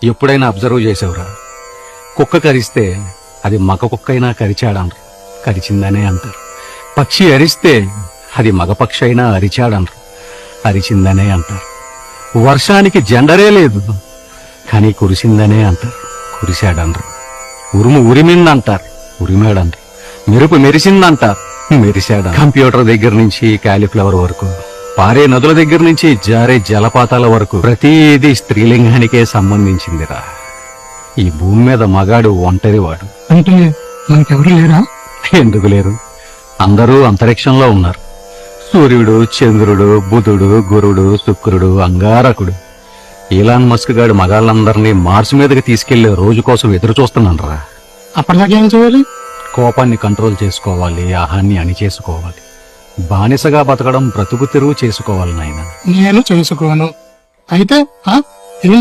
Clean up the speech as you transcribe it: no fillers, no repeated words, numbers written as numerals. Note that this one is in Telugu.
ఎప్పుడైనా అబ్జర్వ్ చేసావురా? కుక్క కరిస్తే అది మగ కుక్క అయినా కరిచాడనరు, కరిచిందనే అంటారు. పక్షి అరిస్తే అది మగపక్షి అయినా అరిచాడనరు, అరిచిందనే అంటారు. వర్షానికి జెండరే లేదు కానీ కురిసిందనే అంటారు, కురిశాడనరు. ఉరుము ఉరిమిందంటారు, ఉరిమాడనరు. మెరుపు మెరిసిందంటారు, మెరిశాడు. కంప్యూటర్ దగ్గర నుంచి కాలీఫ్లవర్ వరకు, పారే నదుల దగ్గర నుంచి జారే జలపాతాల వరకు ప్రతిదీ స్త్రీలింగానికే సంబంధించిందిరా. ఈ భూమి మీద మగాడు ఒంటరివాడు. అంటే మనకెవరు లేరా? ఎందుకు లేరు? అందరూ అంతరిక్షంలో ఉన్నారు. సూర్యుడు, చంద్రుడు, బుధుడు, గురుడు, శుక్రుడు, అంగారకుడు. ఈలాన్ మస్క్ గాడు మగాళ్ళందరినీ మార్స్ మీదకి తీసుకెళ్లే రోజు కోసం ఎదురు చూస్తున్నానరా. అప్పటిదాకా ఏం చేయాలి? కోపాన్ని కంట్రోల్ చేసుకోవాలి, ఆహాన్ని అణిచేసుకోవాలి. బానిసగా బతకడం బ్రతుకు తెరువు చేసుకోవాలి నాయన. నేను చేసుకోను. అయితే ఏం